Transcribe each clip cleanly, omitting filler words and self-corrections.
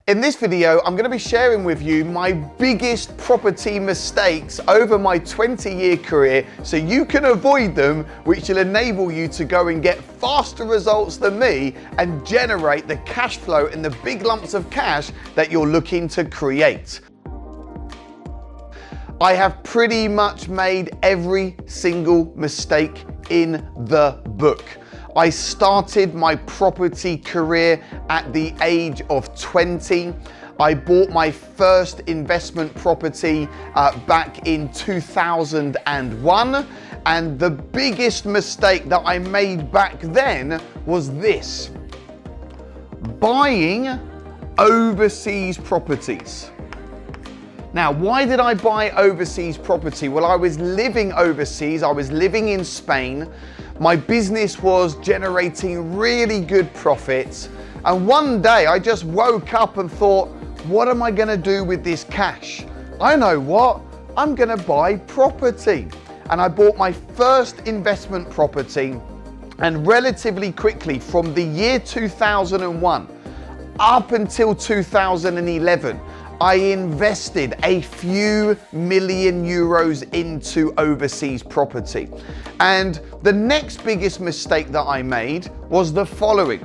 In this video, I'm going to be sharing with you my biggest property mistakes over my 20-year career so you can avoid them, which will enable you to go and get faster results than me and generate the cash flow and the big lumps of cash that you're looking to create. I have pretty much made every single mistake in the book. I started my property career at the age of 20. I bought my first investment property back in 2001. And the biggest mistake that I made back then was this: buying overseas properties. Now, why did I buy overseas property? Well, I was living overseas. I was living in Spain. My business was generating really good profits. And one day I just woke up and thought, what am I going to do with this cash? I know what, I'm going to buy property. And I bought my first investment property, and relatively quickly from the year 2001 up until 2011, I invested a few million euros into overseas property. And the next biggest mistake that I made was the following: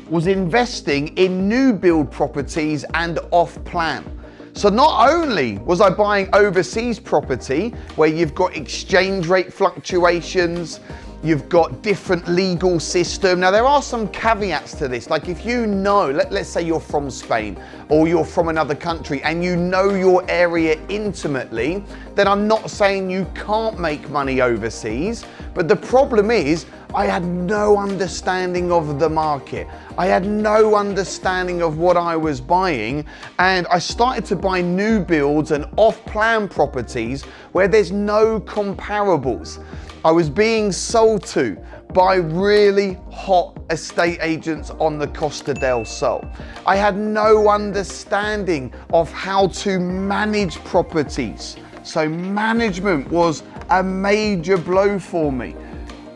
was investing in new build properties and off plan. So not only was I buying overseas property where you've got exchange rate fluctuations, you've got different legal system. Now, there are some caveats to this. Like if you know, let's say you're from Spain or you're from another country and you know your area intimately, then I'm not saying you can't make money overseas. But the problem is, I had no understanding of the market. I had no understanding of what I was buying. And I started to buy new builds and off-plan properties where there's no comparables. I was being sold to by really hot estate agents on the Costa del Sol. I had no understanding of how to manage properties. So management was a major blow for me.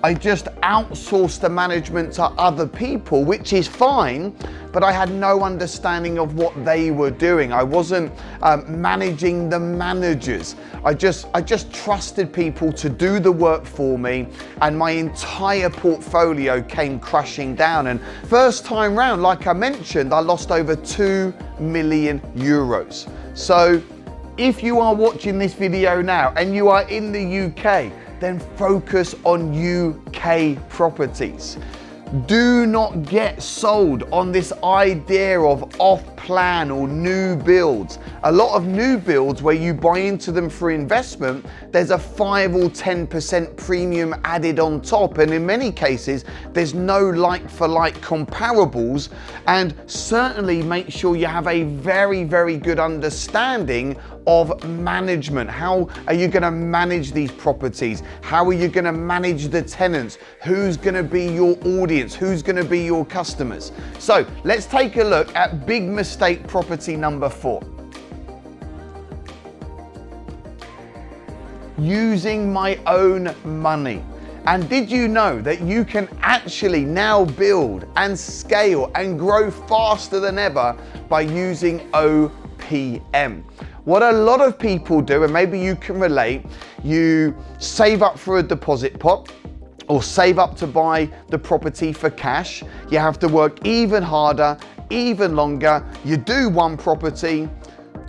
I just outsourced the management to other people, which is fine, but I had no understanding of what they were doing. I wasn't managing the managers. I just trusted people to do the work for me, and my entire portfolio came crashing down. And first time round, like I mentioned, I lost over 2 million euros. So if you are watching this video now and you are in the UK, then focus on UK properties. Do not get sold on this idea of off-plan or new builds. A lot of new builds where you buy into them for investment, there's a 5 or 10% premium added on top. And in many cases, there's no like-for-like comparables. And certainly make sure you have a very, very good understanding of management. How are you going to manage these properties? How are you going to manage the tenants? Who's going to be your audience? Who's going to be your customers? So let's take a look at big mistake property number 4. Using my own money. And did you know that you can actually now build and scale and grow faster than ever by using OPM? What a lot of people do, and maybe you can relate, you save up for a deposit pot or save up to buy the property for cash. You have to work even harder, even longer. You do one property,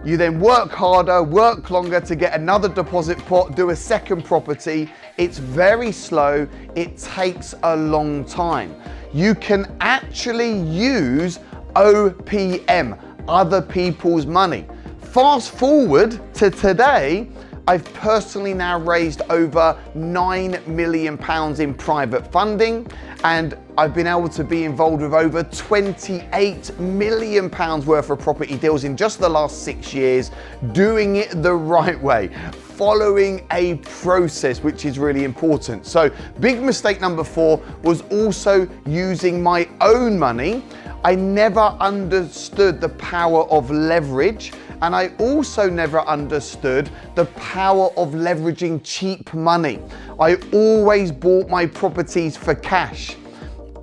you then work harder, work longer to get another deposit pot, do a second property. It's very slow. It takes a long time. You can actually use OPM, other people's money. Fast forward to today, I've personally now raised over £9 million in private funding, and I've been able to be involved with over £28 million worth of property deals in just the last 6 years, doing it the right way, following a process, which is really important. So big mistake number 4 was also using my own money. I never understood the power of leverage. And I also never understood the power of leveraging cheap money. I always bought my properties for cash.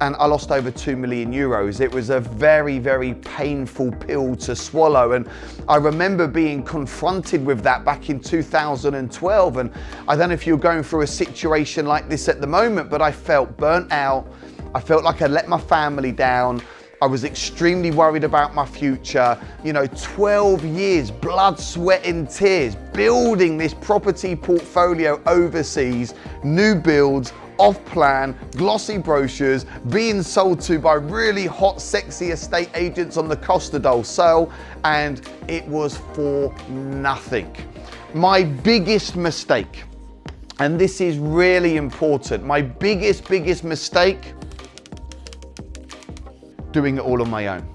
and I lost over 2 million euros. It was a very, very painful pill to swallow. And I remember being confronted with that back in 2012. And I don't know if you're going through a situation like this at the moment, but I felt burnt out. I felt like I let my family down. I was extremely worried about my future. 12 years, blood, sweat and tears, building this property portfolio overseas, new builds, off-plan, glossy brochures, being sold to by really hot, sexy estate agents on the Costa del Sol, and it was for nothing. My biggest mistake, and this is really important, my biggest mistake, doing it all on my own.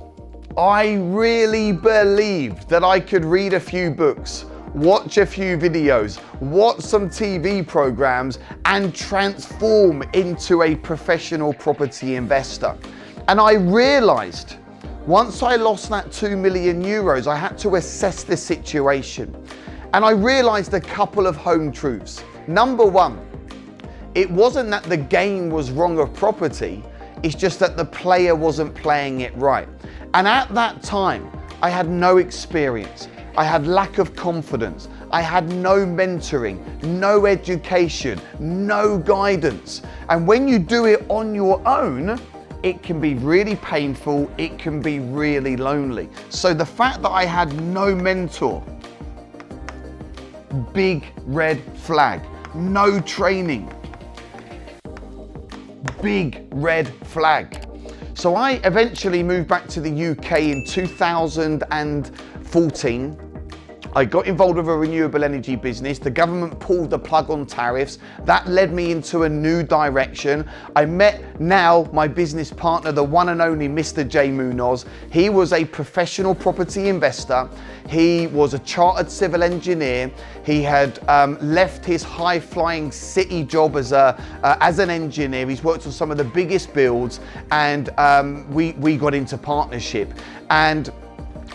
I really believed that I could read a few books, watch a few videos, watch some TV programs, and transform into a professional property investor. And I realized once I lost that 2 million euros, I had to assess the situation. And I realized a couple of home truths. Number one, it wasn't that the game was wrong of property, it's just that the player wasn't playing it right. And at that time, I had no experience. I had lack of confidence. I had no mentoring, no education, no guidance. And when you do it on your own, it can be really painful. It can be really lonely. So the fact that I had no mentor, big red flag. No training, big red flag. So I eventually moved back to the UK in 2014. I got involved with a renewable energy business. The government pulled the plug on tariffs. That led me into a new direction. I met now my business partner, the one and only Mr. Jay Munoz. He was a professional property investor. He was a chartered civil engineer. He had left his high-flying city job as an engineer. He's worked on some of the biggest builds, and we got into partnership. And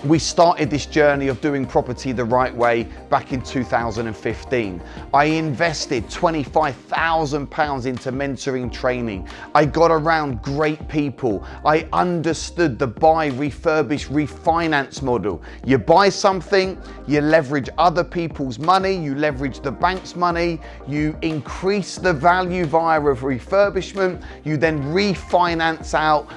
we started this journey of doing property the right way back in 2015. I invested £25,000 into mentoring training. I got around great people. I understood the buy, refurbish, refinance model. You buy something, you leverage other people's money, you leverage the bank's money, you increase the value via a refurbishment, you then refinance out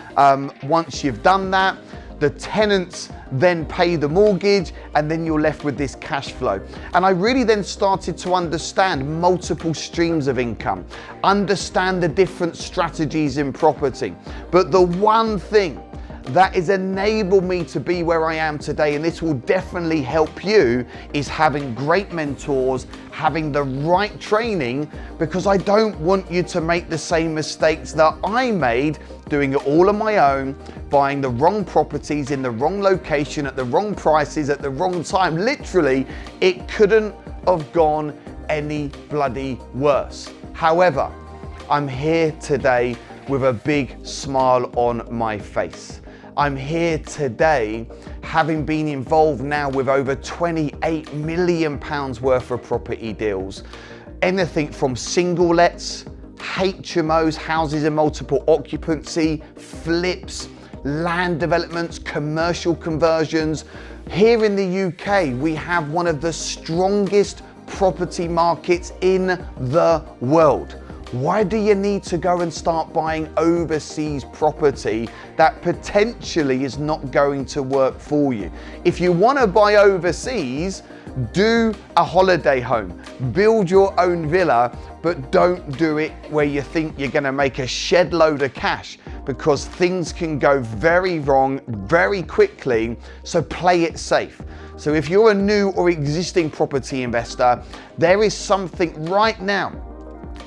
once you've done that. The tenants then pay the mortgage, and then you're left with this cash flow. And I really then started to understand multiple streams of income, understand the different strategies in property. But the one thing that has enabled me to be where I am today, and this will definitely help you, is having great mentors, having the right training, because I don't want you to make the same mistakes that I made doing it all on my own, buying the wrong properties in the wrong location at the wrong prices at the wrong time. Literally, it couldn't have gone any bloody worse. However, I'm here today with a big smile on my face. I'm here today having been involved now with over £28 million worth of property deals. Anything from single lets, HMOs, houses in multiple occupancy, flips, land developments, commercial conversions. Here in the UK, we have one of the strongest property markets in the world. Why do you need to go and start buying overseas property that potentially is not going to work for you? If you want to buy overseas, do a holiday home, build your own villa, but don't do it where you think you're going to make a shed load of cash, because things can go very wrong very quickly. So play it safe. So if you're a new or existing property investor, there is something right now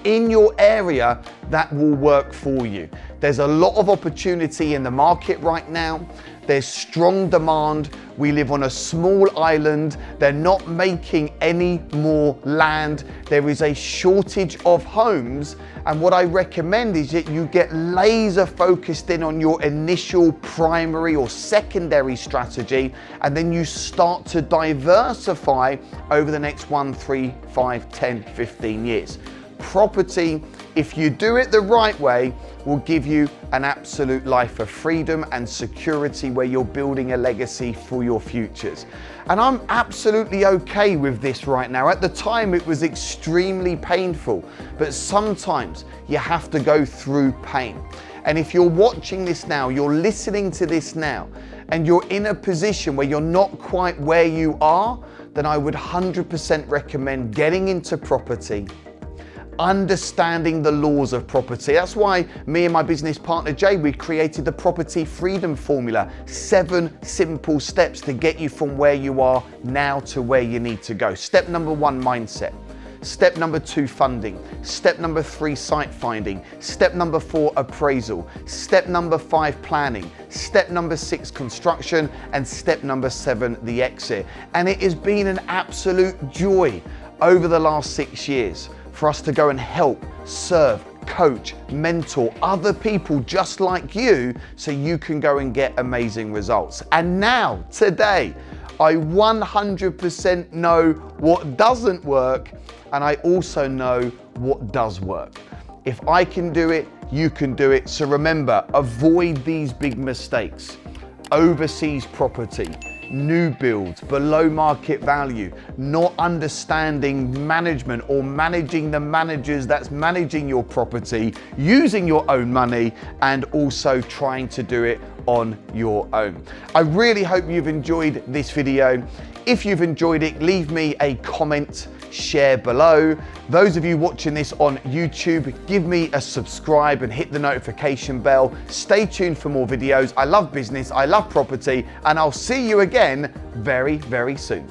in your area that will work for you. There's a lot of opportunity in the market right now. There's strong demand. We live on a small island. They're not making any more land. There is a shortage of homes. And what I recommend is that you get laser focused in on your initial primary or secondary strategy, and then you start to diversify over the next 1, 3, 5, 10, 15 years. property, if you do it the right way, will give you an absolute life of freedom and security where you're building a legacy for your futures. And I'm absolutely okay with this right now. At the time, it was extremely painful, but sometimes you have to go through pain. And if you're watching this now, you're listening to this now, and you're in a position where you're not quite where you are, then I would 100% recommend getting into property, understanding the laws of property. That's why me and my business partner Jay, we created the Property Freedom Formula. 7 simple steps to get you from where you are now to where you need to go. Step number 1, mindset. Step number 2, funding. Step number 3, site finding. Step number 4, appraisal. Step number 5, planning. Step number 6, construction. And step number 7, the exit. And it has been an absolute joy over the last 6 years for us to go and help, serve, coach, mentor other people just like you so you can go and get amazing results. And now, today, I 100% know what doesn't work, and I also know what does work. If I can do it, you can do it. So remember, avoid these big mistakes. Overseas property, new builds, below market value, not understanding management or managing the managers that's managing your property, using your own money, and also trying to do it on your own. I really hope you've enjoyed this video. If you've enjoyed it, leave me a comment, share below. Those of you watching this on YouTube, give me a subscribe and hit the notification bell. Stay tuned for more videos. I love business, I love property, and I'll see you again very, very soon.